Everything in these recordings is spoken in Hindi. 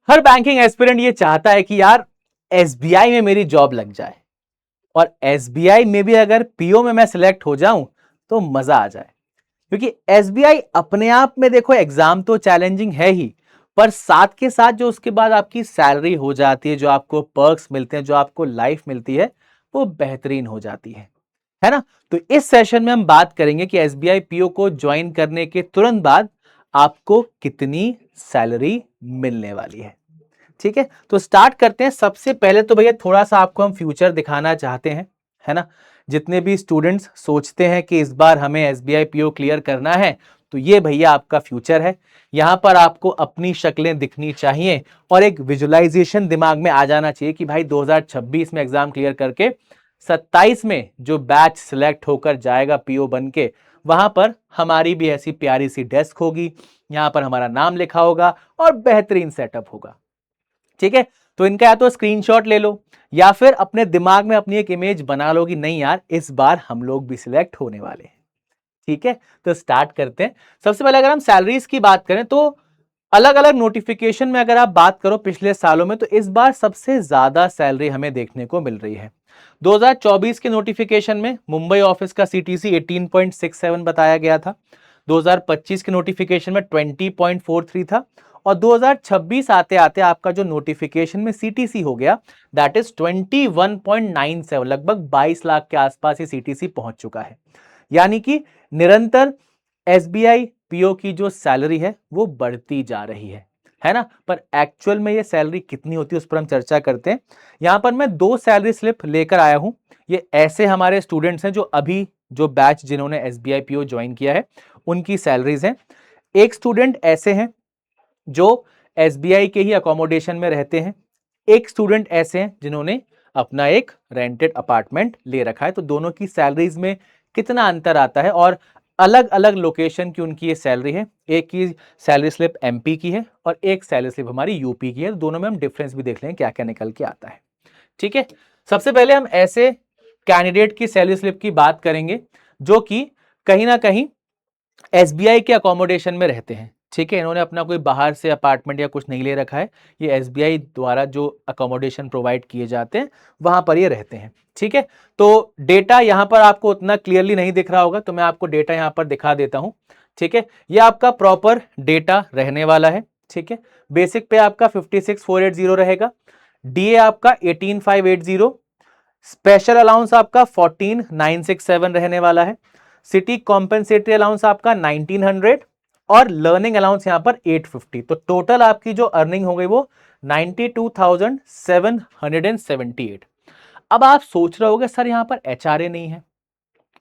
हर बैंकिंग एस्पिरेंट ये चाहता है कि यार एसबीआई में मेरी जॉब लग जाए, और एसबीआई में भी अगर पीओ में मैं सिलेक्ट हो जाऊं तो मजा आ जाए। क्योंकि एसबीआई अपने आप में देखो एग्जाम तो चैलेंजिंग है ही, पर साथ के साथ जो उसके बाद आपकी सैलरी हो जाती है, जो आपको पर्क्स मिलते हैं, जो आपको लाइफ मिलती है, वो बेहतरीन हो जाती है ना। तो इस सेशन में हम बात करेंगे कि एसबीआई पीओ को ज्वाइन करने के तुरंत बाद आपको कितनी सैलरी मिलने वाली है। ठीक है, तो स्टार्ट करते हैं। सबसे पहले तो भैया थोड़ा सा आपको हम फ्यूचर दिखाना चाहते हैं, है ना। जितने भी स्टूडेंट्स सोचते हैं कि इस बार हमें एसबीआई पीओ क्लियर करना है, तो ये भैया आपका फ्यूचर है। यहां पर आपको अपनी शक्लें दिखनी चाहिए और एक विजुअलाइजेशन दिमाग में आ जाना चाहिए कि भाई 2026 में एग्जाम क्लियर करके 27 में जो बैच सिलेक्ट होकर जाएगा पीओ बन के, वहां पर हमारी भी ऐसी प्यारी सी डेस्क होगी, यहां पर हमारा नाम लिखा होगा और बेहतरीन सेटअप होगा। ठीक है, तो इनका या तो स्क्रीनशॉट ले लो या फिर अपने दिमाग में अपनी एक इमेज बना लो कि नहीं यार इस बार हम लोग भी सिलेक्ट होने वाले हैं। ठीक है, तो स्टार्ट करते हैं। सबसे पहले अगर हम सैलरीज की बात करें तो अलग अलग नोटिफिकेशन में अगर आप बात करो पिछले सालों में, तो इस बार सबसे ज्यादा सैलरी हमें देखने को मिल रही है। 2024 के नोटिफिकेशन में मुंबई ऑफिस का सीटीसी 18.67 बताया गया था। 2025 के नोटिफिकेशन में 20.43 था, और 2026 आते आते आपका जो नोटिफिकेशन में सीटीसी हो गया दैट इज 21.97, लगभग 22 लाख के आसपास ये सीटीसी पहुंच चुका है। यानी कि निरंतर एसबीआई पीओ की जो सैलरी है वो बढ़ती जा रही है ना। पर एक्चुअल में ये सैलरी कितनी होती है उस पर हम चर्चा करते हैं। यहां पर मैं दो सैलरी स्लिप लेकर आया हूं। ये ऐसे हमारे स्टूडेंट्स हैं जो अभी जो बैच जिन्होंने एसबीआई पीओ ज्वाइन किया है उनकी सैलरीज हैं। एक स्टूडेंट ऐसे हैं जो एसबीआई के ही अकोमोडेशन में रहते हैं। एक स्टूडेंट ऐसे हैं जिन्होंने अपना एक रेंटेड अपार्टमेंट ले रखा है। तो दोनों की सैलरीज में कितना अंतर आता है, और अलग अलग लोकेशन की उनकी ये सैलरी है। एक की सैलरी स्लिप एमपी की है और एक सैलरी स्लिप हमारी यूपी की है। दोनों में हम डिफरेंस भी देख लें क्या क्या निकल के आता है। ठीक है, सबसे पहले हम ऐसे कैंडिडेट की सैलरी स्लिप की बात करेंगे जो कि कहीं ना कहीं एसबीआई के अकोमोडेशन में रहते हैं। ठीक है, इन्होंने अपना कोई बाहर से अपार्टमेंट या कुछ नहीं ले रखा है, ये एसबीआई द्वारा जो अकोमोडेशन प्रोवाइड किए जाते हैं वहां पर ये रहते हैं। ठीक है, तो डेटा यहां पर आपको उतना क्लियरली नहीं दिख रहा होगा, तो मैं आपको डेटा यहां पर दिखा देता हूं। ठीक है, ये आपका प्रॉपर डेटा रहने वाला है। ठीक है, बेसिक पे आपका 56,480 रहेगा, डीए आपका 18,580, स्पेशल अलाउंस आपका 14,967 रहने वाला है, सिटी कॉम्पेंसेटरी अलाउंस आपका 1900 और लर्निंग अलाउंस यहां पर 850। तो टोटल आपकी जो अर्निंग हो गई वो 92,778। अब आप सोच रहे होगे सर यहां पर एचआरए नहीं है।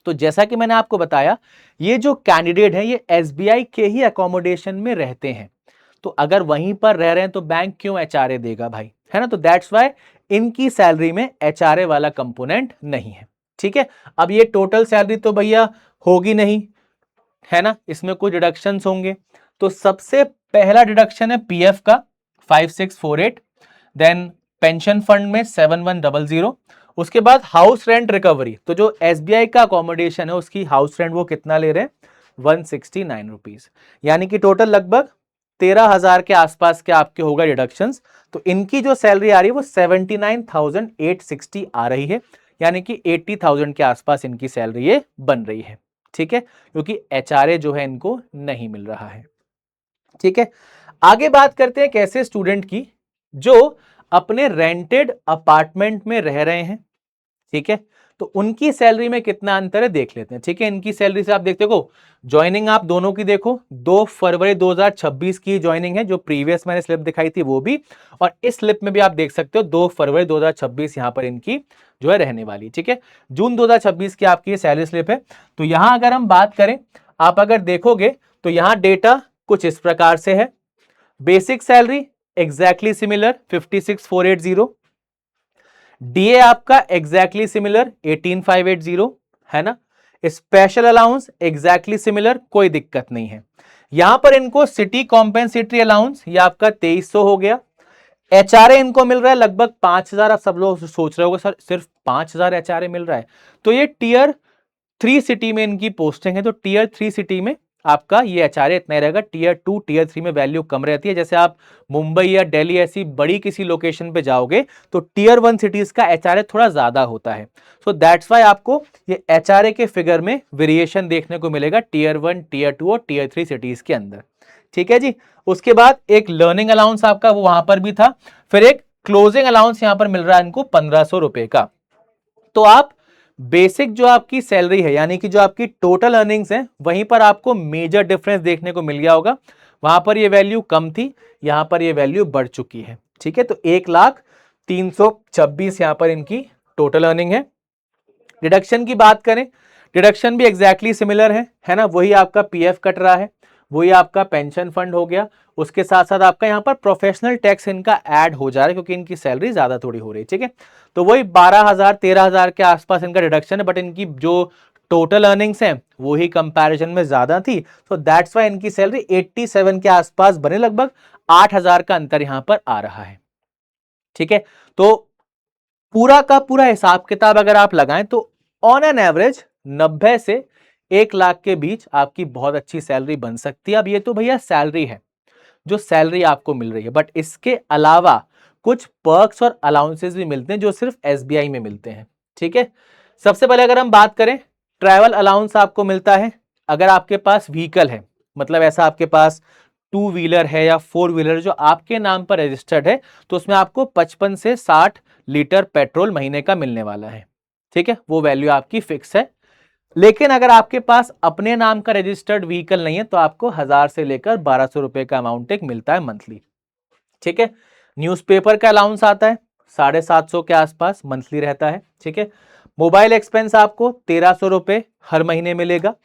तो जैसा कि मैंने आपको बताया, ये जो कैंडिडेट है ये एसबीआई के ही अकोमोडेशन में रहते हैं। तो अगर वहीं पर रह रहे हैं तो बैंक क्यों एचआरए देगा भाई, है ना। तो दैट्स वाई इनकी सैलरी में एचआरए वाला कंपोनेंट नहीं है। ठीक है, अब ये टोटल सैलरी तो भैया होगी नहीं, है ना, इसमें कुछ डिडक्शंस होंगे। तो सबसे पहला डिडक्शन है पीएफ का 5648, देन पेंशन फंड में 7100, उसके बाद हाउस रेंट रिकवरी। तो जो एसबीआई का अकोमोडेशन है उसकी हाउस रेंट वो कितना ले रहे हैं, 169 रुपीज। यानी कि टोटल लगभग 13,000 के आसपास के आपके होगा डिडक्शंस। तो इनकी जो सैलरी आ रही है वो 79,860 आ रही है, यानी कि 80,000 के आसपास इनकी सैलरी ये बन रही है। ठीक है, क्योंकि एचआरए जो है इनको नहीं मिल रहा है। ठीक है, आगे बात करते हैं एक ऐसे स्टूडेंट की जो अपने रेंटेड अपार्टमेंट में रह रहे हैं। ठीक है, तो उनकी सैलरी में कितना अंतर है देख लेते हैं। ठीक है, इनकी सैलरी से आप देखते हो ज्वाइनिंग आप दोनों की देखो, 2 फरवरी 2026 की ज्वाइनिंग है, जो प्रीवियस मैंने स्लिप दिखाई थी वो भी, और इस स्लिप में भी आप देख सकते हो 2 फरवरी 2026 यहां पर इनकी जो है रहने वाली। ठीक है, जून 2026 की आपकी सैलरी स्लिप है। तो यहां अगर हम बात करें, आप अगर देखोगे तो यहां डेटा कुछ इस प्रकार से है। Basic salary exactly similar 56,480, DA आपका एग्जैक्टली सिमिलर 18,580, है ना। स्पेशल अलाउंस एग्जैक्टली सिमिलर, कोई दिक्कत नहीं है। यहां पर इनको सिटी कॉम्पेंसेटरी अलाउंस ये आपका 2300 हो गया। एचआरए इनको मिल रहा है लगभग 5,000। आप सब लोग सोच रहे होगे सर सिर्फ 5,000 एचआरए मिल रहा है, तो ये टीयर 3 सिटी में इनकी पोस्टिंग है। तो टीयर 3 सिटी में आपका ये एचआरए इतना ही रहेगा। टीयर 2 टीयर 3 में वैल्यू कम रहती है। जैसे आप मुंबई या दिल्ली ऐसी बड़ी किसी लोकेशन पे जाओगे तो टीयर 1 सिटीज का एचआरए थोड़ा ज्यादा होता है। सो दैट्स वाई आपको ये एचआरए के फिगर में वेरिएशन देखने को मिलेगा टीयर 1, टीयर 2 और टीयर 3 सिटीज के अंदर। ठीक है जी। उसके बाद एक लर्निंग अलाउंस आपका वो वहां पर भी था। फिर एक क्लोजिंग अलाउंस यहां पर मिल रहा है इनको 1500 रुपए का। तो आप बेसिक जो आपकी सैलरी है यानी कि जो आपकी टोटल अर्निंग्स है वहीं पर आपको मेजर डिफरेंस देखने को मिल गया होगा। वहां पर ये वैल्यू कम थी, यहां पर ये वैल्यू बढ़ चुकी है। ठीक है, तो 1,03,26 यहां पर इनकी टोटल अर्निंग है। डिडक्शन की बात करें, डिडक्शन भी एग्जैक्टली सिमिलर है ना। वही आपका पीएफ कट रहा है, वही आपका पेंशन फंड हो गया। उसके साथ साथ आपका यहाँ पर प्रोफेशनल टैक्स इनका ऐड हो जा रहा है क्योंकि इनकी सैलरी ज्यादा थोड़ी हो रही है। ठीक है, तो वही 12,000 13,000 के आसपास इनका डिडक्शन है, बट इनकी जो टोटल अर्निंग्स हैं वो ही कंपैरिजन में ज्यादा थी। सो दैट्स वाई इनकी सैलरी 87 के आसपास बने, लगभग 8,000 का अंतर यहां पर आ रहा है। ठीक है, तो पूरा का पूरा हिसाब किताब अगर आप लगाएं तो ऑन एन एवरेज 90 से 1 लाख के बीच आपकी बहुत अच्छी सैलरी बन सकती है। अब ये तो भैया सैलरी है, जो सैलरी आपको मिल रही है, बट इसके अलावा कुछ पर्क्स और अलाउंसेस भी मिलते हैं जो सिर्फ एसबीआई में मिलते हैं। ठीक है, सबसे पहले अगर हम बात करें, ट्रैवल अलाउंस आपको मिलता है अगर आपके पास व्हीकल है, मतलब ऐसा आपके पास 2 व्हीलर है या 4 व्हीलर जो आपके नाम पर रजिस्टर्ड है, तो उसमें आपको 55 से 60 लीटर पेट्रोल महीने का मिलने वाला है। ठीक है, वो वैल्यू आपकी फिक्स है। लेकिन अगर आपके पास अपने नाम का रजिस्टर्ड व्हीकल नहीं है तो आपको 1,000 से लेकर 1,200 रुपए का अमाउंट एक मिलता है मंथली। ठीक है, न्यूज़पेपर का अलाउंस आता है 750 के आसपास मंथली रहता है। ठीक है, मोबाइल एक्सपेंस आपको 1,300 रुपए हर महीने मिलेगा।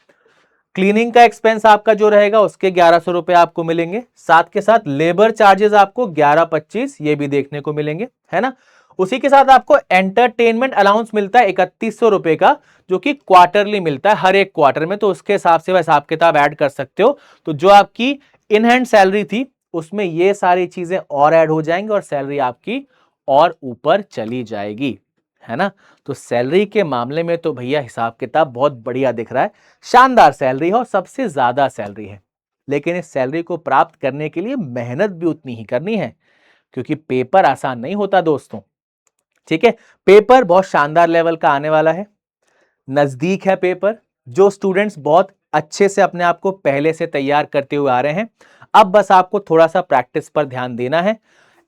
क्लीनिंग का एक्सपेंस आपका जो रहेगा उसके 1,100 रुपए आपको मिलेंगे। साथ के साथ लेबर चार्जेस आपको 11-25 ये भी देखने को मिलेंगे, है ना। उसी के साथ आपको एंटरटेनमेंट अलाउंस मिलता है 3,100 रुपए का, जो कि क्वार्टरली मिलता है हर एक क्वार्टर में। तो उसके हिसाब से हिसाब किताब ऐड कर सकते हो। तो जो आपकी इन हैंड सैलरी थी उसमें ये सारी चीजें और ऐड हो जाएंगी और सैलरी आपकी और ऊपर चली जाएगी, है ना। तो सैलरी के मामले में तो भैया हिसाब किताब बहुत बढ़िया दिख रहा है, शानदार सैलरी है और सबसे ज्यादा सैलरी है। लेकिन इस सैलरी को प्राप्त करने के लिए मेहनत भी उतनी ही करनी है, क्योंकि पेपर आसान नहीं होता दोस्तों। ठीक है, पेपर बहुत शानदार लेवल का आने वाला है, नजदीक है पेपर। जो स्टूडेंट्स बहुत अच्छे से अपने आप को पहले से तैयार करते हुए आ रहे हैं, अब बस आपको थोड़ा सा प्रैक्टिस पर ध्यान देना है।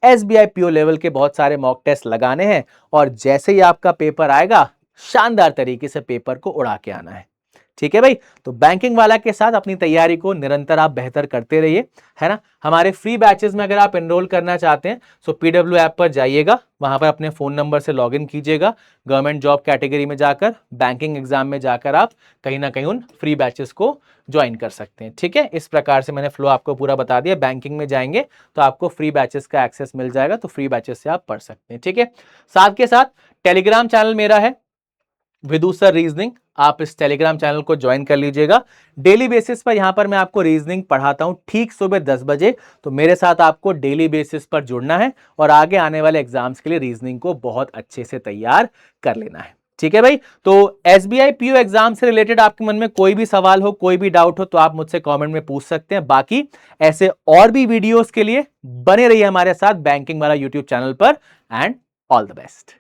एसबीआई पीओ लेवल के बहुत सारे मॉक टेस्ट लगाने हैं और जैसे ही आपका पेपर आएगा शानदार तरीके से पेपर को उड़ा के आना है। ठीक है भाई, तो बैंकिंग वाला के साथ अपनी तैयारी को निरंतर आप बेहतर करते रहिए, है ना। हमारे फ्री बैचेस में अगर आप एनरोल करना चाहते हैं सो पीडब्ल्यू ऐप पर जाइएगा, वहां पर अपने फोन नंबर से लॉगिन कीजिएगा, गवर्नमेंट जॉब कैटेगरी में जाकर बैंकिंग एग्जाम में जाकर आप कहीं ना कहीं उन फ्री बैचेस को ज्वाइन कर सकते हैं। ठीक है, इस प्रकार से मैंने फ्लो आपको पूरा बता दिया। बैंकिंग में जाएंगे तो आपको फ्री बैचेस का एक्सेस मिल जाएगा, तो फ्री बैचेस से आप पढ़ सकते हैं। ठीक है, साथ के साथ टेलीग्राम चैनल मेरा है विदु सर रीजनिंग, आप इस टेलीग्राम चैनल को ज्वाइन कर लीजिएगा। डेली बेसिस पर यहां पर मैं आपको रीजनिंग पढ़ाता हूं ठीक सुबह 10 बजे। तो मेरे साथ आपको डेली बेसिस पर जुड़ना है और आगे आने वाले एग्जाम्स के लिए रीजनिंग को बहुत अच्छे से तैयार कर लेना है। ठीक है भाई, तो एसबीआई पीओ एग्जाम से रिलेटेड आपके मन में कोई भी सवाल हो, कोई भी डाउट हो तो आप मुझसे कमेंट में पूछ सकते हैं। बाकी ऐसे और भी वीडियोस के लिए बने रहिए हमारे साथ बैंकिंग वाला यूट्यूब चैनल पर। And all the best.